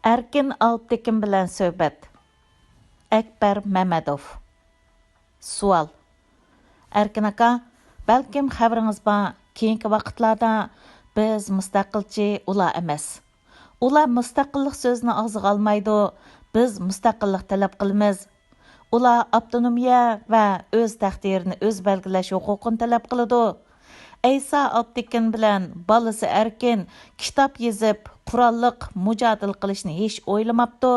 Erkin Alptekin bilan söhbət. Akbar Mamadov. Sual. Erkin aka, balkim xabaringiz bor, keyingi vaqtlarda biz mustaqilchi ular emas. Ular mustaqillik so'zini og'ziga olmaydi, biz mustaqillik talab qilamiz. Ular avtonomiya va o'z taqdirini o'z belgilash huquqini talab qiladi. Aysa Alptekin bilan balasi Erkin kitob yozib, qurolliq mujodil qilishni hech o'ylamabdi.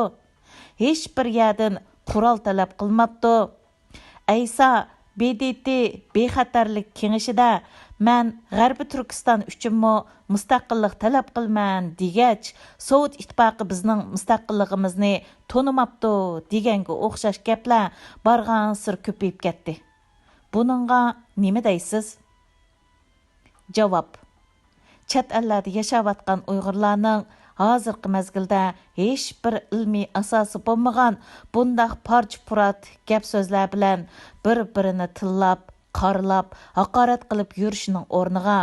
Hech bir yerdan qurol talab qilmabdi. Aysa BDT bexatarlik kengashida men G'arbiy Turkiston uchunmi mustaqillik talab qilman degach, Sovet ittifoqi bizning mustaqilligimizni tonimabdi deganga o'xshash gaplar bargan sir ko'payib ketdi. Buningga nima deysiz? Javob. Chet ellarda yashayotgan Uyg'urlarning hozirgi mezgilda hech bir ilmiy asosi bo'lmagan bundaq parch-purat gap so'zlar bilan bir-birini tillab, qarlab, haqorat qilib yurishining o'rniga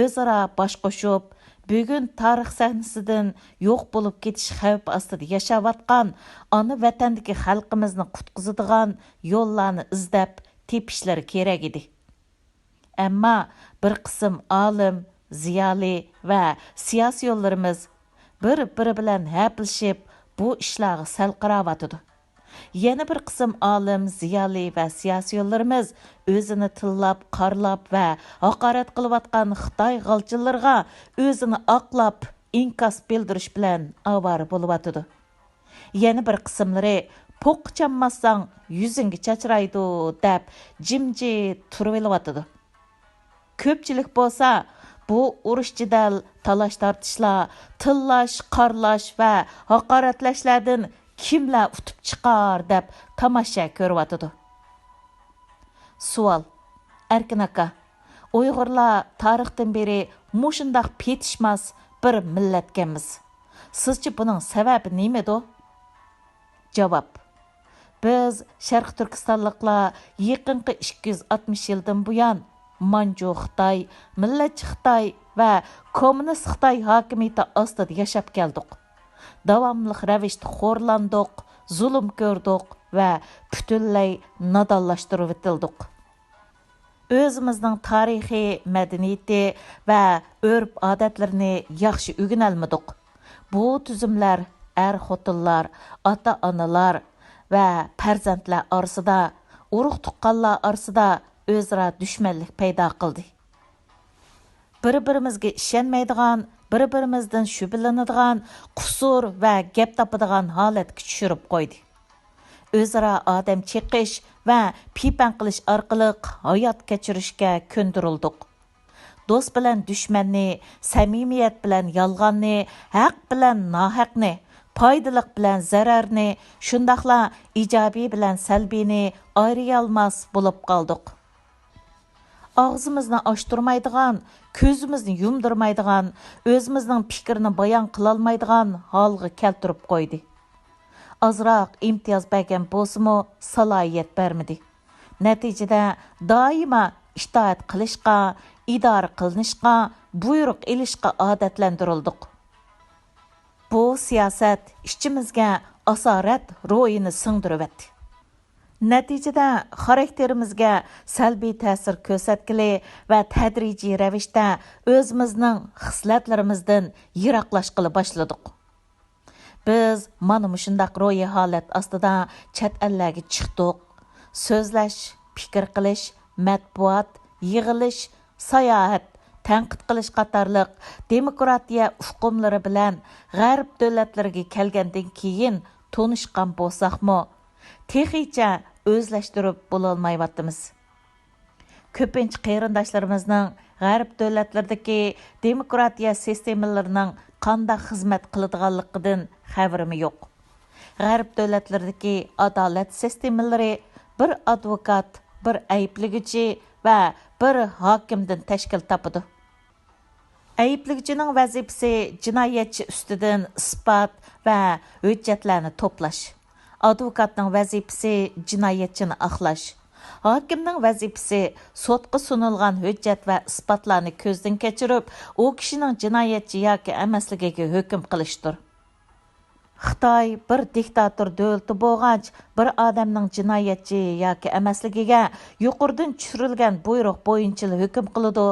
o'zaro bosh qo'shib, bugun tarix sahnasidan yo'q bo'lib ketish xavfi ostida yashayotgan ona vatandagi xalqimizni qutqizadigan yo'llarni izlab tepishlari kerak edi. Ammo bir qism olim, ziyoli va siyosiy yo'llarimiz bir-biri bilan haplashib bu ishlarga sal qaravatidi. Yana bir qism olim, ziyoli va siyosiy yo'llarimiz o'zini tillab, qarlab va haqorat qilayotgan Xitoy g'alchilariga o'zini oqlab, inkas bildirish bilan avara bo'layotidi. Yana bir qismlari poq chammasang yuzingga chachraydi deb jimjit turib olayotidi. Ko'pchilik bo'lsa, bu urush jidal, talash tortishlar, tillash, qarlash va haqoratlashlardan kimlar utib chiqar deb tomosha ko'ryotidi. Savol. Erkin aka, Uyg'urlar tarixdan beri mushundaq petishmas bir millatganmiz. Sizcha buning sababi nimada? Javob. Biz Sharq Turkistonliklar yaqinqi 260 yildan buyon Manju Xitoy, millatchi Xitoy va kommunist Xitoy hokimiyati ostida yashab keldik. Davomli ravishda xo'rlandik, zulm ko'rdik va butunlay nodonlashtirib etildik. O'zimizning tarixiy, madaniyati va urf-odatlarini yaxshi o'rganolmadik. Bu tuzumlar xotinlar, ota-onalar va farzandlar orasida, urug' tuqqanlar orasida o'zaro dushmanlik paydo qildi. Bir-birimizga ishonmaydigan, bir-birimizdan shubhalanadigan, qusur va gap topadigan holatga tushirib qo'ydi. O'zaro odam cheqish va pipan qilish orqali hayot kechirishga ko'ndirildik. Do'st bilan dushmanni, samimiyat bilan yolg'onni, haq bilan nohaqni, foydaliq bilan zararni, shundaqla ijobiy bilan salbiyni ayriy olmas bo'lib qoldik. Ağzımızını açtırmaydigan, ko'zimizni yumdirmaydigan, o'zimizning fikrini bayon qilolmaydigan holga keltirib qo'ydi. Azroq imtiyoz bergan bo'lsa-mu, salohiyat bermadi. Natijada doimo itoat qilishga, idora qilinishga, buyruq ilishga odatlantirildik. Bu siyosat ichimizga asorat ro'yini singdiribdi. Natijada xarakterimizga salbiy ta'sir ko'rsatgili va tadrijiy ravishda o'zimizning xislatlarimizdan yiroqlashqili boshladik. Biz mana shundaq ro'yi holat ostida chet ellarga chiqdik. So'zlash, fikr qilish, matbuot, yig'ilish, sayohat, tanqid qilish qatorliq demokratiya uqumlari bilan g'arb davlatlariga kelgandan keyin tonishgan bo'lsaqmi, texicha o'zlashtirib bo'lolmayapmiz. Ko'pincha qarindoshlarimizning g'arb davlatlaridagi demokratiya sistemalarining qanday xizmat qiladiganligidan xabarimi yo'q. G'arb davlatlaridagi adolat sistemalari bir advokat, bir ayblig'ichi va bir hokimdan tashkil topadi. Ayblig'ichining vazifasi jinoyatchi ustidan isbot va hujjatlarni to'plash. Advokatning vazifasi jinoyatchini aqlash. Hokimning vazifasi sotqa sunilgan hujjat va isbotlarni ko'zdan kechirib, u kishining jinoyatchi yoki emasligiga hukm qilishdir. Xitoy bir diktator dövləti bo'lğach, bir odamning jinoyatchi yoki emasligiga yuqoridan tushirilgan buyruq bo'yicha hukm qiladi.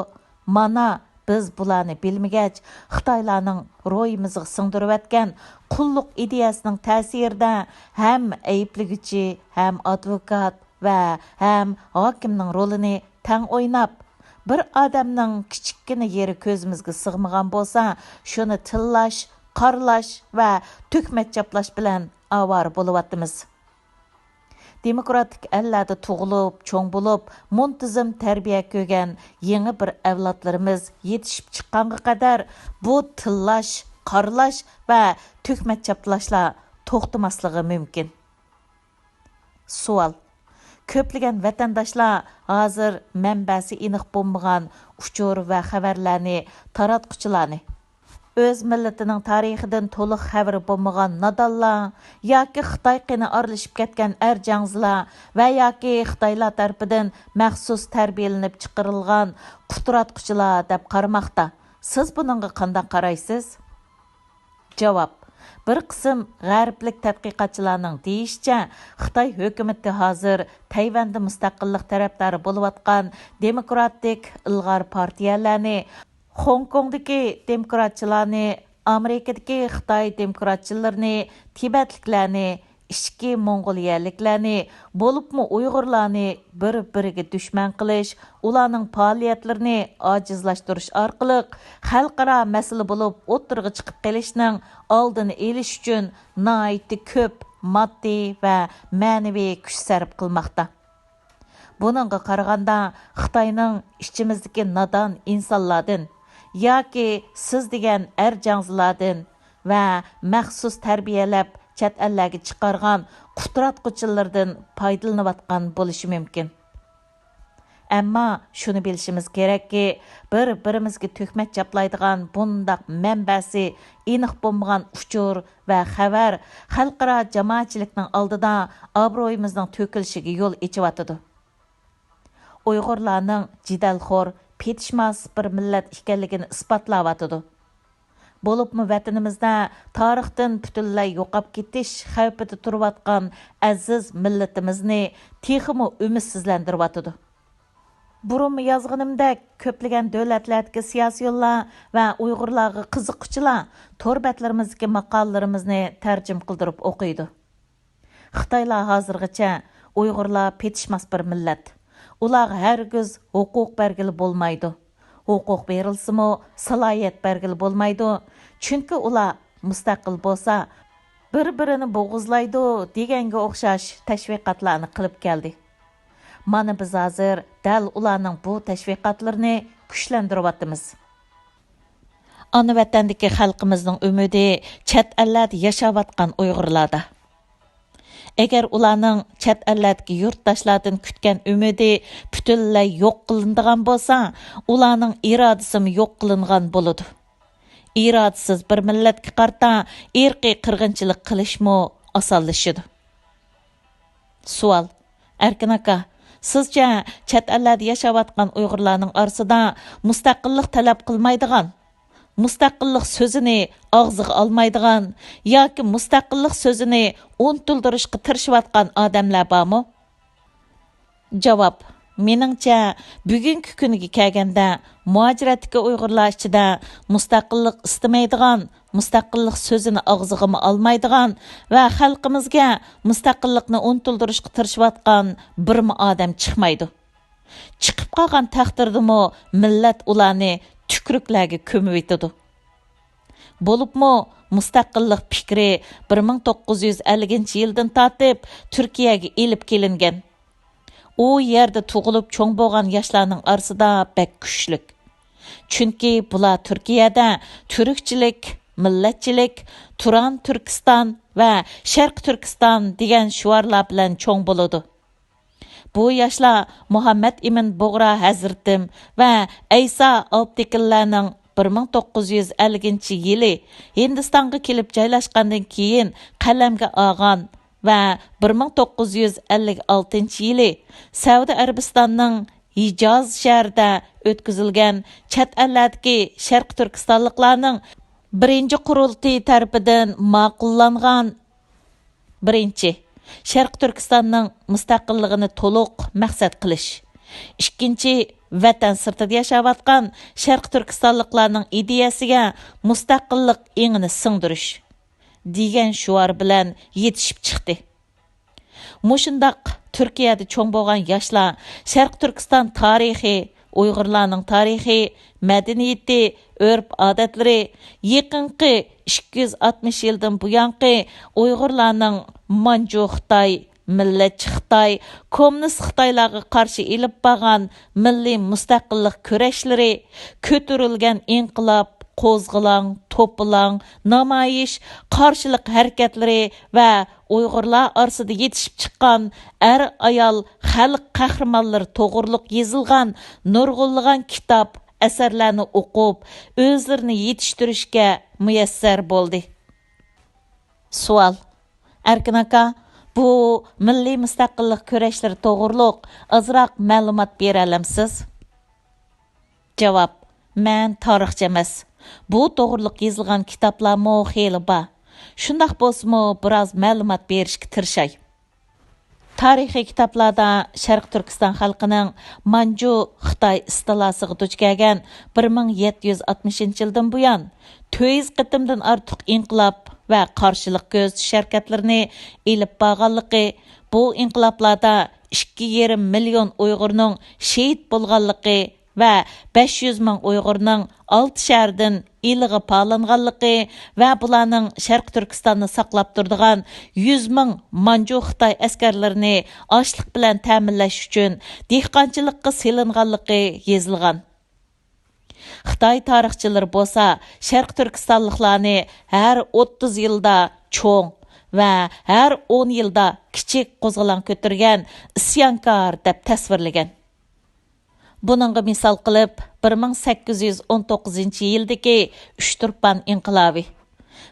Mana biz bularni bilmagach, Xitoylarning ro'yimizga singdirib atgan qulluq ideyasining ta'sirida ham ayblig'ichi, ham advokat va ham hokimning rolini tang o'ynab, bir odamning kichikkina yeri ko'zimizga sig'magan bo'lsa, shuni tillash, qarlash va tökmet chaplash bilan avara bo'lyapmiz. Demokratik ellarda tug'ilib, cho'ng bo'lib, muntizam tarbiya ko'rgan yangi bir avlodlarimiz yetishib chiqqanga qadar bu tillash, qarlash va tökmet chaplashlar to'xtamasligi mumkin. Savol: ko'plagan vatandoshlar hozir manbasi aniq bo'lmagan uchur va xabarlarni taratquchilarni o'z millatining tarixidan to'liq xabari bo'lmagan nadonlar yoki Xitoy qini aralashib ketgan arjangzlar va yoki Xitoylar tarafidan maxsus tarbiyalanib chiqarilgan qutratquchilar deb qaramoqda. Siz buningga qanday qaraysiz? Javob: bir qism g'arblik tadqiqotchilarning deyishicha, Xitoy hukumati hozir Tayvanda mustaqillik tarafdori bo'layotgan demokratik ilg'or partiyalarni, Hong Kongdagi demokratchilarni, Amerikadagi Xitoy demokratchilarini, Tibetliklarni, ishki Mongoliyaliklarni, bo'libmi Uyg'urlarni bir-biriga dushman qilish, ularning faoliyatlarini ojizlashtirish orqali xalqaro masala bo'lib o'tirg'i chiqib qolishning oldini olish uchun nihoyatda ko'p moddiy va ma'naviy kuch sarf qilmoqda. Buningga qaraganda Xitoyning ichimizdagi nodon insonlardan yoki siz degan arjangzlardan va maxsus tarbiyalab chet ellarga chiqargan qutratquchilardan foydalanayotgan bo'lishi mumkin. Ammo shuni bilishimiz kerakki, bir-birimizga tuhmat chaplaydigan bundaq manbasi aniq bo'lmagan uchur va xabar xalqaro jamoatchilikning oldida obro'yimizning to'kilishiga yo'l ochayotidi. Uyg'urlarning jidalxo'r, petishmas bir millat ekanligini isbotlayotidi. Bo'libmi vatanimizda tarixdan butunlay yo'qolib ketish xavfida turayotgan aziz millatimizni texmi umidsizlantiryotidi. Burun yozganimdek ko'plagan davlatlardagi siyosiyonlar va Uyg'urlarga qiziquvchilar torbatlarimizdagi maqolalarimizni tarjim qildirib o'qiydi. Xitoylar hozirgacha Uyg'urlar petishmas bir millat. Ularga hargiz huquq bergili bo'lmaydi. Huquq berilsimi, salohiyat bergili bo'lmaydi. Chunki ular mustaqil bo'lsa, bir-birini bo'g'izlaydi deganga o'xshash tashviqotlarni qilib keldi. Mana biz hozir dal ularning bu tashviqotlarini kuchlantiryapmiz. Ana vatandagi xalqimizning umidi chet ellarda yashayotgan Uyg'urlarda. Agar ularning chet ellardagi yurtdoshlardan kutgan umidi butunlay yo'q qilinadigan bo'lsa, ularning irodasi yo'q qilingan bo'ladi. Irodasiz bir millatga qarta irqiy qirg'inchilik qilishmi osonlashadi. Savol: Erkin aka, sizcha chet ellarda yashayotgan Uyg'urlarning orasida mustaqillik talab qilmaydigan, mustaqillik so'zini og'ziga olmaydigan yoki mustaqillik so'zini unutiltirishga tirishayotgan odamlar bormi? Javob: meningcha bugungi kuniga kelganda muajiratdagi Uyg'urlar ichida mustaqillik istamaydigan, mustaqillik so'zini og'ziga olmaydigan va xalqimizga mustaqillikni unutiltirishga tirishayotgan birmi odam chiqmaydi. Chiqib qolgan taqdirdami millat ularni tukruklarga ko'mib etadi. Bo'libmi mustaqillik fikri 1950-yildan tortib Turkiyaga elib kelingan. U yerda tug'ilib cho'ng bo'lgan yoshlarning orasida bek kuchlik. Chunki bular Turkiyada turkchilik, millatchilik, Turan Turkiston va Sharq Turkiston degan shiorlar bilan cho'ng bo'ladi. Bu yoshlar Muhammad Ibn Bug'ra Hazratim va Aysa Abdikillarning 1950-yili Hindistonga kelib joylashgandan keyin qalamga olgan va 1956-yili Saudiya Arabistonning Hijoz shahrida o'tkazilgan chet ellardagi Sharq Turkistonliklarning Birinci qurultay tarafidan ma'qullangan birinchi Sharq Turkistonning mustaqilligini to'liq maqsad qilish. Ikkinchi vatan sirtida yashayotgan Sharq Turkistonliklarning ideyasiga mustaqillik engini singdirish degan shuar bilan yetishib chiqdi. Mushundaq Turkiyada cho'ng bo'lgan yoshlar Sharq Turkiston tarixi, Uyg'urlarning tarixi, madaniyati, urf-odatlari yaqinqi 260 yildan buyanqi Uyg'urlarning Manju Xitoy, millatchi Xitoy, kommunist Xitoylarga qarshi ilib bo'lgan milliy mustaqillik kurashlari, ko'tarilgan inqilob, qo'zg'alang, to'plang, namoyish, qarshilik harakatlari va Uyg'urlar orasida yetishib chiqqan ayol xalq qahramonlari to'g'riliq yozilgan nurg'unlagan kitob, asarlarni o'qib, o'zlarini yetishtirishga muyassar bo'ldi. Savol: Erkin aka, bu milliy mustaqillik kurashlari to'g'riliq ozroq ma'lumot bera olamsiz? Javob: Men tarixchi emas. Bu to'g'riliq yozilgan kitoblarmi xeyli bor. Shundaq bo'lsa-mu, biroz ma'lumot berishga tirishay. Tarixiy kitoblarda Sharq Turkiston xalqining Manju Xitoy istilosiga duch kelgan 1760-yildan buyon 400 qitimdan ortiq inqilob va qarshilik ko'zatish harakatlarini ilib borganligi, bu inqiloblarda 2,5 million Uyg'urning shahid bo'lganligi va 500 ming Uyg'urning 6 shahardan ilig'i palanganligi va bularning Sharq Turkistonni saqlab turadigan 100 ming Manju Xitoy askarlarini ochlik bilan ta'minlash uchun dehqonchilikqa selinganligi yozilgan. Xitoy tarixchilari bo'lsa, Sharq Turkistonliklarni har 30 yilda cho'ng va har 10 yilda kichik qo'zg'alon ko'targan isyonkor deb tasvirlagan. Buningga misol qilib 1819-yildagi Uchturpan inqilobi,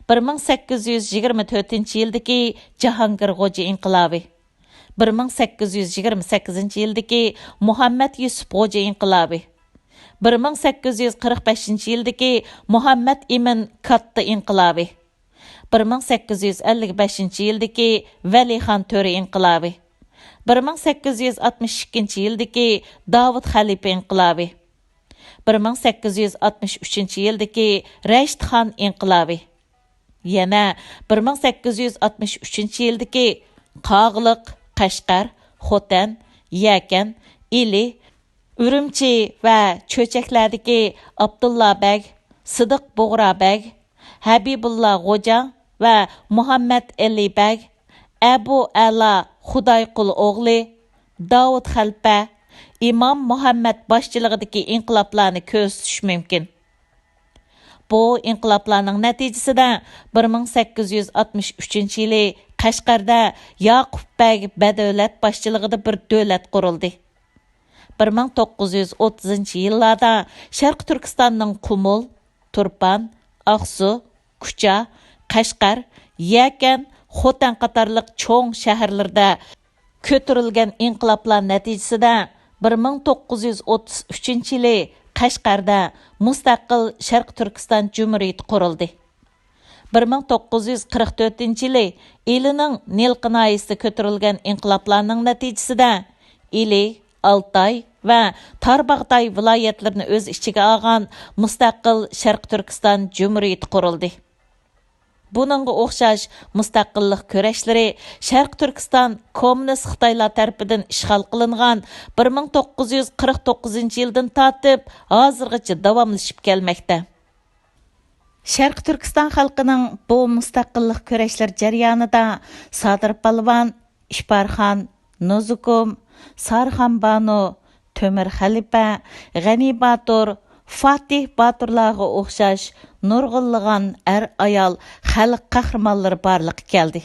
1824-yildagi Jahongir G'o'ja inqilobi, 1828-yildagi Muhammad Yusuf G'o'ja inqilobi, 1845-yildagi Muhammad Emin Katta inqilobi, 1855-yildagi Valixon To'ra inqilobi, 1862-yildagi Davud Xalifa inqilobi, 1863-yildagi Rashid Xon inqilobi, yana 1863-yildagi Qog'liq, Qashqar, Xotan, Yakan, Ili, Urumchi va Cho'chaklardagi Abdulla Beg, Sidiq Bug'ra Beg, Habibulla G'o'ja va Muhammad Ali Beg, Abu Ala Xudoyqul o'g'li, Davud Xalpa, İmam Muhammad boshchiligidagi inqiloblarni ko'rsatish mumkin. Bu inqiloblarning natijasida 1863-yili Qashqarda Yaqub Beg badavlat boshchiligida bir davlat qurildi. 1930-yillarda Sharq Turkistonning Qumul, Turpan, Aqsu, Kucha, Qashqar, Yakan, Xotan qatorliq cho'ng shaharlarda ko'tarilgan inqiloblar natijasida 1933-yili Qashqarda mustaqil Sharq Turkiston Jumhuriyati qurildi. 1944-yili Ilining Nilqi noyasida ko'tarilgan inqiloblarning natijasida Ili, Altay va Tarbag'day viloyatlarini o'z ichiga olgan mustaqil Sharq Turkiston Jumhuriyati qurildi. Buningga o'xshash mustaqillik kurashlari Sharq Turkiston kommunist Xitoylar tarafidan ishg'ol qilingan 1949-yildan tortib hozirgacha davomlashib kelmoqda. Sharq Turkiston xalqining bu mustaqillik kurashlar jarayonida Sadir Palvon, Ishbarxon, Nozukum, Sarxon Banu, Tömür Xalifa, G'ani Batur, Fatih Baturlarga o'xshash nurg'unlagan ayol xalq qahramonlari barliq keldi.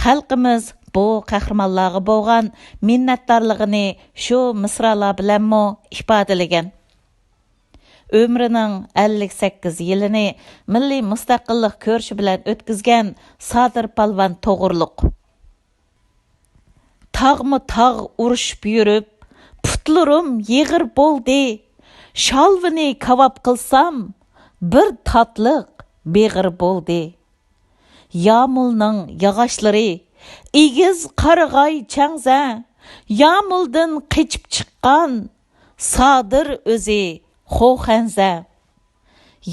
Xalqimiz bu qahramonlarga bo'lgan minnatdorligini shu misralar bilanmi ifodalagan. Ömrüning 58 yilini milliy mustaqillik ko'rishi bilan o'tkazgan Sadir Palvon to'g'riliq. Tag'mi tag' urushib yurib, putlarim yig'ir bo'ldi. Shalvini kavob qilsam, bir tatliq, beg'ir bo'ldi. Yağmulning yog'ochlari egiz qarg'ay changza, yağmuldan qechib chiqqan sodir o'zi xo'xanza.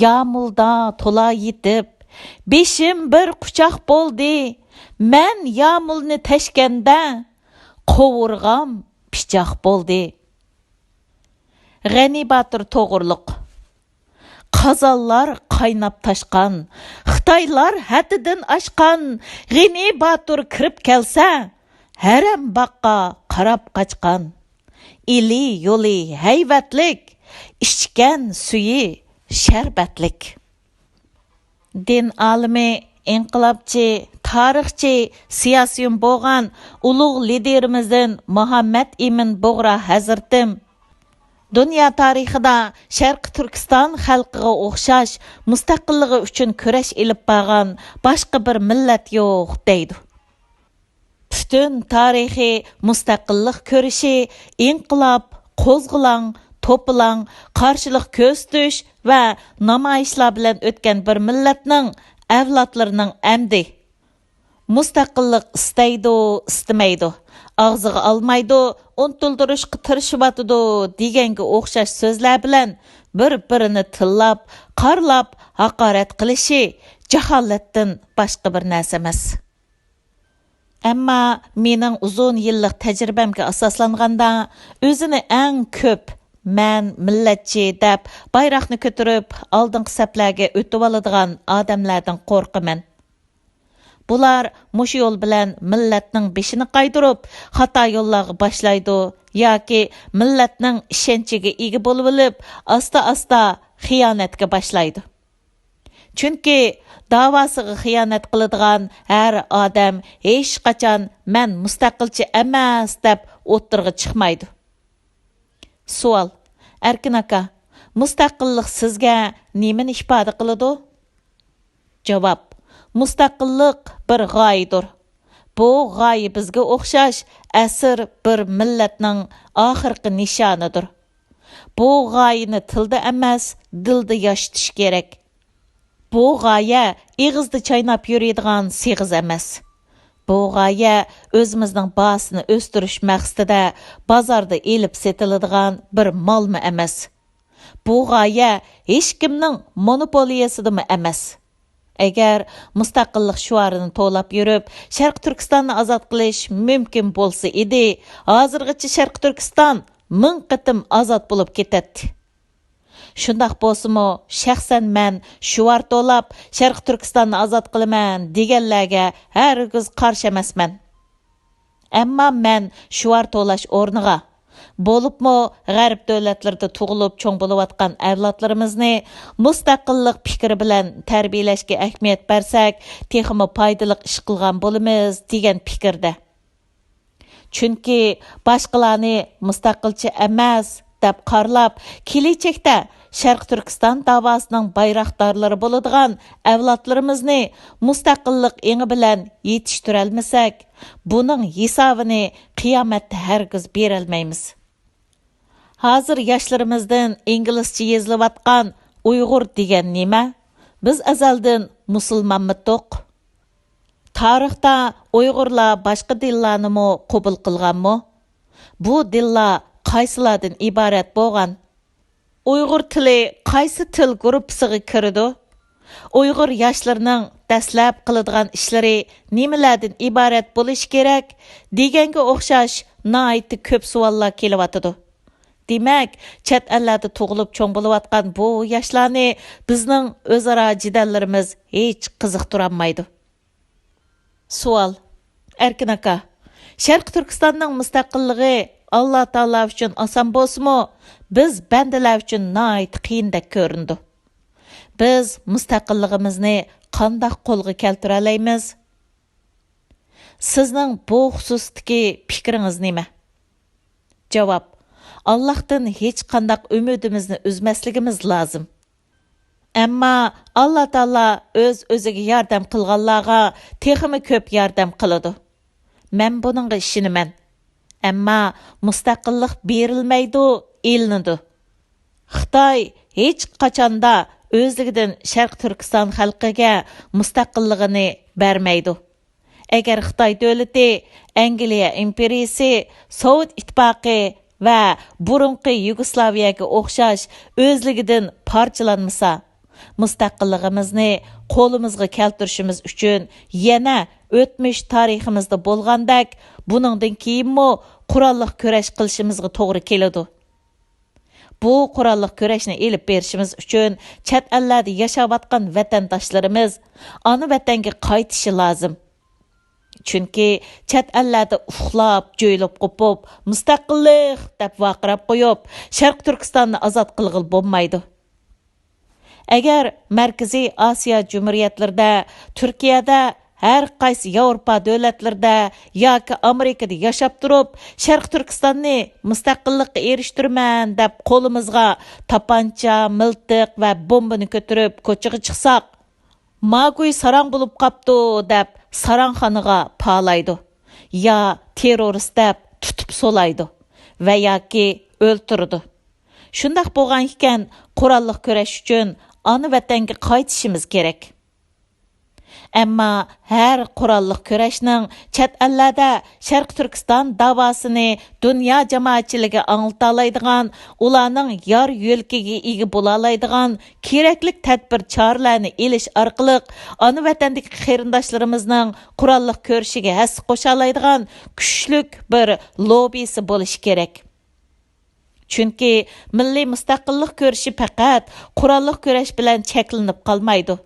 Yağmulda to'la yetib, beshim bir quchoq bo'ldi. Men yağmulni tashganda qovurg'am pichoq bo'ldi. G'ani Batur to'g'riliq. Qazallar qaynab taşqan, Xitaylar haddidan aşqan, G'ani Batur kirib kelsa, haram baqqa qarab qaçqan. Ili yo'li hayvatlik, ichgan suyi sharbatlik. Din alimi, inqilobchi, tarixchi, siyosiyon bo'lgan ulug' liderimizdan Muhammad Emin Bug'ra hazratim Dünya tarixida Sharqi Turkiston xalqiga o'xshash mustaqilligi uchun kurash elib borgan boshqa bir millat yo'q deydi. Butun tarixi mustaqillik ko'rishi, inqilob, qo'zg'alang, to'pilang, qarshilik ko'zitish va namoyishlar bilan o'tgan bir millatning avlodlarining amdi. Mustaqillik istaydi, istamaydi. Ağzıga almaydı, unutildirishga tirishibotidi deganga o'xshash so'zlar bilan bir-birini tillab, qarlab, haqorat qilishi jaholatdan boshqa bir narsa emas. Ammo mening uzun yillik tajribamga asoslanganda o'zini eng ko'p men millatchi deb bayroqni ko'tarib oldingi saflarga o'tib oladigan odamlardan qo'rqaman. Bular mush yo'l bilan millatning beshini qaydirib, xato yo'llarga boshlaydi yoki millatning ishonchiga ega bo'lib olib, asta-asta xiyonatga boshlaydi. Chunki davosiga xiyonat qiladigan har odam hech qachon men mustaqilchi emas deb o'ttirg'i chiqmaydi. Savol: Erkin aka, mustaqillik sizga nimani ifoda qiladi? Javob: Mustaqillik bir g'oyadir. Bu g'oya bizga o'xshash asr bir millatning oxirgi nishonidir. Bu g'oyani tilda emas, dilda yoshitish kerak. Bu g'oya ig'izda chaynab yuradigan sig'iz emas. Bu g'oya o'zimizning bahosini o'stirish maqsadida bozorda elib setiladigan bir molmi emas. Bu g'oya hech kimning monopoliyasidimi emas. Agar mustaqillik shuarini to'lab yurib, Sharq Turkistonni ozod qilish mumkin bo'lsa edi, hozirgacha Sharq Turkiston 1000 qatim ozod bo'lib ketadi. Shundaq bo'lsa-mo, shaxsan men shuar to'lab Sharq Turkistonni ozod qilaman deganlarga hargiz qarshi emasman. Ammo men shuar to'lash o'rniga bo'libmi g'arb davlatlarida tug'ilib cho'ng bo'layotgan avlodlarimizni mustaqillik fikri bilan tarbiyalashga ahamiyat bersak, texmi foydali ish qilgan bo'lamiz degan fikrda. Chunki boshqalarni mustaqilchi emas deb qarlab, kelajakda Sharq Turkiston davosining bayroqdorlari bo'ladigan avlodlarimizni mustaqillik engi bilan yetishtirib olmasak, buning hisobini qiyomatda hargiz bera olmaymiz. Hozir yoshlarimizdan inglizcha yozilayotgan Uyg'ur degan nima? Biz azaldan musulmonmidik. Tarixda Uyg'urlar boshqa dillarni qabul qilganmi? Bu dillar qaysilardan iborat bo'lgan? Uyg'ur tili qaysi til guruhiga kiradi? Uyg'ur yoshlarining dastlab qiladigan ishlari nimalardan iborat bo'lish kerak deganga o'xshash nihoyatda ko'p savollar kelyotdi. Demak, chet ellarda tug'ilib cho'ng bo'layotgan bu yoshlarni bizning o'zaro jidallarimiz hech qiziqtirolmaydi. Savol: Erkin aka, Sharq Turkistonning mustaqilligi Allah Taala uchun oson bo'lsa-mo, biz bandalar uchun nihoyat qiyindek ko'rindi. Biz mustaqilligimizni qanday qo'lga keltira olamiz? Sizning bu xususdagi fikringiz nima? Javob: Allohdan hech qanday umidimizni uzmasligimiz lozim. Ammo Alloh Taala o'ziga yordam qilganlarga texmi ko'p yordam qiladi. Men buningga ishonaman. Ammo mustaqillik berilmaydi, elinadi. Xitoy hech qachonda o'zligidan Sharq Turkiston xalqiga mustaqilligini bermaydi. Agar Xitoy davlati, Angliya imperiyasi, Sovet ittifoqi va burunqi Yugoslaviyaga o'xshash o'zligidan parchalanmasa, mustaqilligimizni qo'limizga keltirishimiz uchun yana o'tmish tariximizda bo'lgandek, buningdan keyinmi qurolliq kurash qilishimizga to'g'ri keladi. Bu qurolliq kurashni elib berishimiz uchun chet ellarda yashayotgan vatandoshlarimiz ana vatanga qaytishi lozim. Chunki chet ellarda uxlab, jo'ylab qopib, mustaqillik deb vaqirab qo'yib, Sharq Turkistonni ozod qilg'il bo'lmaydi. Agar Markaziy Osiyo Jumhuriyatlarida, Turkiyada, har qaysi Yevropa davlatlarida yoki Amerikada yashab turib, Sharq Turkistonni mustaqillikka erishtirman deb qo'limizga tapancha, miltiq va bombani ko'tarib ko'chaga chiqsak, Maguy sarang bo'lib qapti deb sarangxonaga palaydi. Ya terrorist deb tutib solaydi va yoki o'ltirdi. Shundaq bo'lgan ekan, qurolliq kurash uchun ana vatanga qaytishimiz kerak. Ammo har qurolliq kurashning chet ellarda Sharq Turkiston davosini dunyo jamoatchiligiga anglata oladigan, ularning yor yo'lkiga ega bo'la oladigan kerakli tadbir choralarni elish orqali ana vatandagi qarindoshlarimizning qurolliq kurashiga hassa qo'sha oladigan kuchlik bir lobbisi bo'lishi kerak. Chunki milliy mustaqillik kurashi faqat qurolliq kurash bilan cheklanib qolmaydi.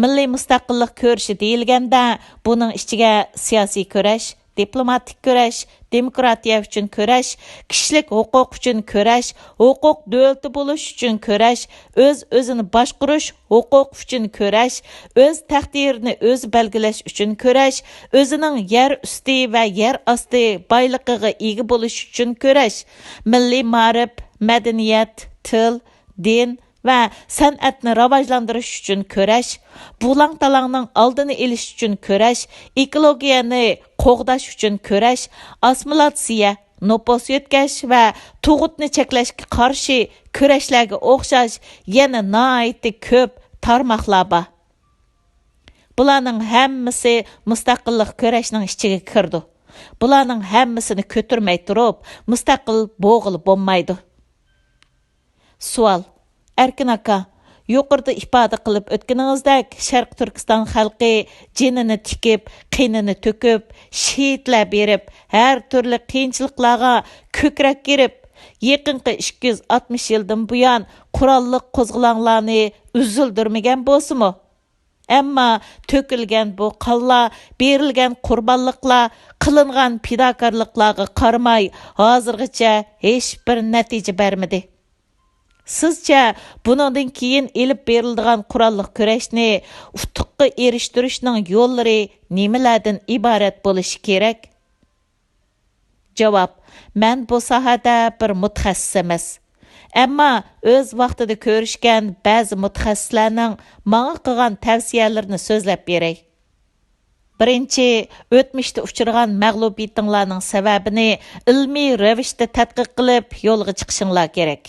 Milliy mustaqillik kurashi deyilganda, buning ichiga siyosiy kurash, diplomatik kurash, demokratiya uchun kurash, kishilik huquq uchun kurash, huquq davlati bo'lish uchun kurash, o'z-o'zini boshqarish huquq uchun kurash, o'z taqdirini o'z belgilash uchun kurash, o'zining yer usti va yer osti boyligiga ega bo'lish uchun kurash, milliy ma'rif, madaniyat, til, din va san'atni rivojlantirish uchun kurash, bulang-talangning oldini olish uchun kurash, ekologiyani qo'g'dash uchun kurash, assimilyatsiya, nopos yetkash va tug'utni cheklashga qarshi kurashlarga o'xshash yana nihoyatda ko'p tarmoqlar bor. Bularning hammasi mustaqillik kurashning ichiga kirdi. Bularning hammasini ko'tarmay turib, mustaqil bo'g'il bo'lmaydi. Savol: Erkin aka, yuqorida ifoda qilib o'tganingizdek, Sharq Turkiston xalqi jinini tikib, qinini to'kib, shehidlar berib, har turli qiyinchiliklarga ko'krak kerib, yaqinqi 260 yildan buyon qurolliq qo'zg'olonlarni uzildirmagan bo'lsa-mu? Ammo to'kilgan bu qonlar, berilgan qurbonliklar, qilingan fidokorliklarga qaramay, hozirgacha hech bir natija bermadi. Sizcha bundan keyin elib beriladigan qurolliq kurashni utuqqa erishtirishning yo'llari nimalardan iborat bo'lishi kerak? Javob: Men bu sohada bir mutaxassis emas. Ammo o'z vaqtida ko'rishgan ba'zi mutaxassislarning menga qilgan tavsiyalarini so'zlab beray. Birinchi, o'tmishda uchragan mag'lubiyatinglarning sababini ilmiy ravishda tadqiq qilib yo'lga chiqishinglar kerak.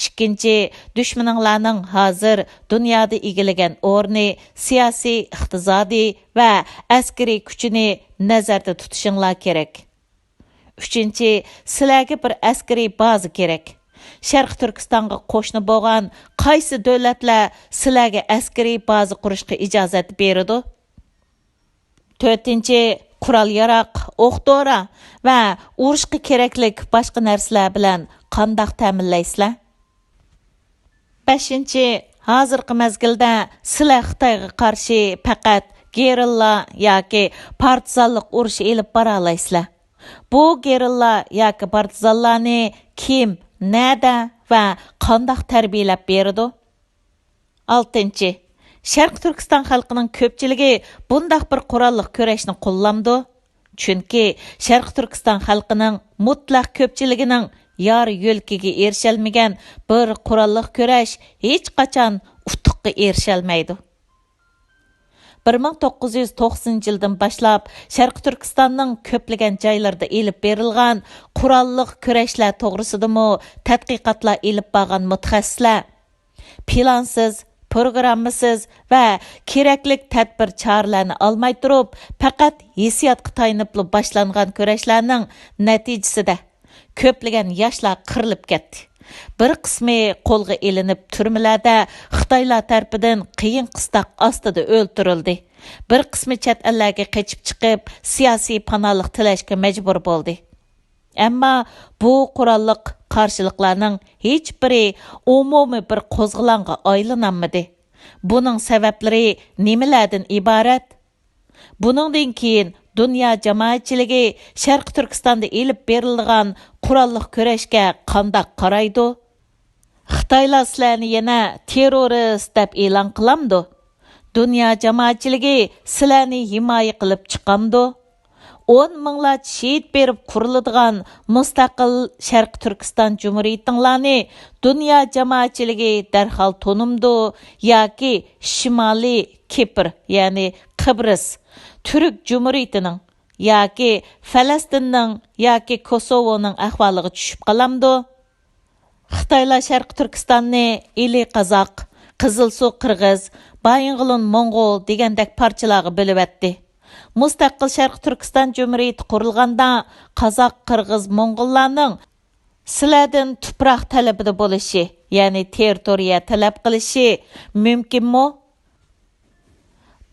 Ikkinchi, dushmaninglarning hozir dunyoda egillagan o'rni, siyosiy, iqtisodiy va askariy kuchini nazarda tutishinglar kerak. Uchinchi, sizlarga bir askariy baza kerak. Sharq Turkistonga qo'shni bo'lgan qaysi davlatlar sizlarga askariy baza qurishga ijozat beradi? To'rtinchi, qurol-yarog', o'q-dori va urushga keraklik boshqa narsalar bilan qanday ta'minlaysizlar? Beshinchi, hozirgi mezgilda sizlar Xitoyga qarshi faqat gerilla yoki partizanlik urushi elib bora olaysizlar. Bu gerilla yoki partizanlarni kim, nada va qanday tarbiyalab berdi? Oltinchi, Sharq Turkiston xalqining ko'pchiligi bundaq bir qurolliq kurashni qo'llamdi. Chunki Sharq Turkiston xalqining mutlaq ko'pchiligining yor yo'lkiga erishalmagan bir qurolliq kurash hech qachon utuqqa erishalmaydi. 1990-yildan boshlab Sharq Turkistonning ko'plagan joylarida elib berilgan qurolliq kurashlar to'g'risidami tadqiqotlar elib borgan mutaxassislar plansız, programmasız və keraklik tədbir çağrılarını almay turub, faqat hissiyatqa tayınıplı başlanğan körəşlərinin nəticəsində köplügən yaşlar qırılıb ketdi. Bir qismi qo'lga elinib turmalarda Xitoylar tarafidan qiyin qistaq ostida o'ltirildi. Bir qismi chet ellarga qochib chiqib, siyosiy panohlik tilashga majbur bo'ldi. Ammo bu qurolliq qarshiliklarning hech biri umumiy bir qo'zg'olonga aylanmadi. Buning sabablari nimalardan iborat? Buningdan keyin dünya jamoatchiligi Sharq Turkistonda elib berilgan qurolliq kurashga qanday qaraydi? Xitoylar sizlarni yana terrorist deb e'lon qilamdi. Dünya jamoatchiligi sizlarni himoya qilib chiqamdi. 10 minglab shehid berib quriladigan mustaqil Sharq Turkiston Cumhuriyatinglarni dünya jamoatchiligi darhol tonimdi yoki Shimoliy Kipr, ya'ni Qibris Türk Cumhuriyetining yoki Falastinning yoki Kosovoning ahvoliga tushib qolamdi. Xitoylar Sharq Turkistonni Ili Qozoq, Qizilsuv Qirg'iz, Baying'ilon Mo'ng'ol degandek parchalarga bo'lib etdi. Mustaqil Sharq Turkiston Cumhuriyeti qurilganda Qozoq, Qirg'iz, Mo'ng'ollarning sizlardan tuproq talabida bo'lishi, ya'ni territoriya talab qilishi mumkinmi?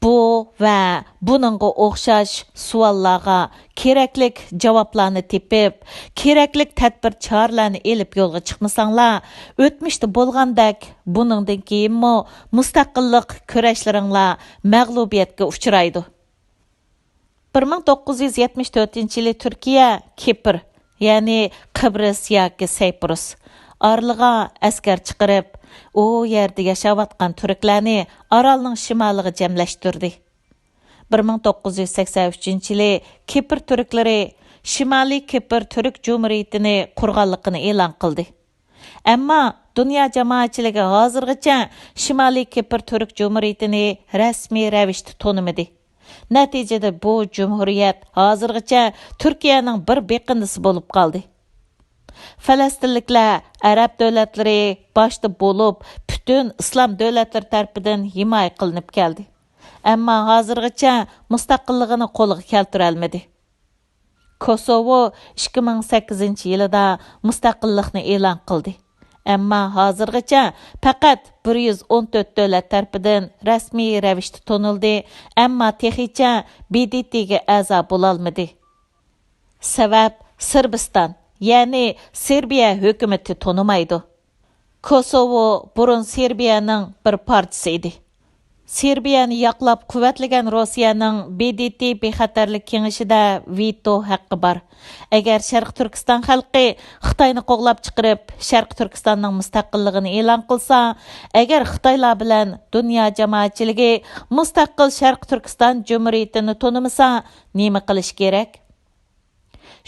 Bu va buningga o'xshash savollarga keraklik javoblarni tepib, keraklik tadbir choralarni elib yo'lga chiqmasanglar, o'tmishda bo'lgandek buningdan keyinmi mustaqillik kurashlaringlar mag'lubiyatga uchraydi. 1974-yili Turkiya Kipr, ya'ni Qibris yoki Sayprus orlig'a askar chiqarib, u yerda yashayotgan turklarni orolning shimoliga jamlashtirdi. 1983-yili Kipr turklari Shimoliy Kipr Turk Cumhuriyetini qurganligini e'lon qildi. Ammo dunyo jamoatchiligi hozirgacha Shimoliy Kipr Turk Cumhuriyetini rasmiy ravishda tanimadi. Natijada bu cumhuriyet hozirgacha Turkiyaning bir beqindisi bo'lib qoldi. Falastinliklar Arab davlatlari boshda bo'lib, butun islom davlatlari tarafidan himoya qilinib keldi. Ammo hozirgacha mustaqilligini qo'lga keltira olmadi. Kosovo 2008-yilda mustaqillikni e'lon qildi. Ammo hozirgacha faqat 114 davlat tarafidan rasmiy ravishda tanildi, ammo texicha BDTga a'zo bo'la olmadi. Sabab Sırbistan, ya'ni Serbiya hukumati tanimaydi. Kosovo burun Serbiyaning bir parchasi edi. Serbiyani yoqlab quvvatlagan Rossiyaning BDT bexatarlik kengashida veto haqqi bor. Agar Sharq Turkiston xalqi Xitoyni qo'g'lab chiqarib, Sharq Turkistonning mustaqilligini e'lon qilsa, agar Xitoylar bilan dunyo jamoatchiligi mustaqil Sharq Turkiston Cumhuriyetini tanimasa, nima qilish kerak?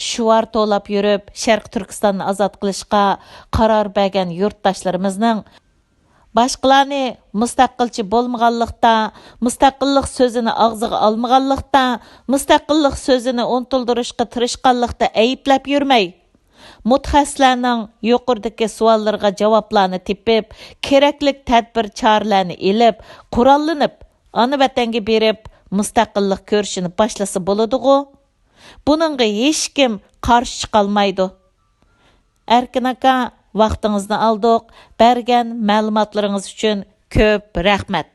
Shuar to'lab yurib, Sharq Turkistonni ozod qilishga qaror bergan yurtdoshlarimizning boshqalarni mustaqilchi bo'lmaganlikda, mustaqillik so'zini og'ziga olmaganlikda, mustaqillik so'zini unuttirishga tirishganlikda ayblab yurmay, mutaxassislarning yuqoridagi savollarga javoblarni tepib, kerakli tadbir choralarni elib, qurollanib, ona vatanga berib, mustaqillik ko'rishini boshlasa bo'ladi-ku. Buningga hech kim qarshi chiqolmaydi. Erkin aka, vaqtingizni oldik. Bergan ma'lumotlaringiz uchun ko'p rahmat.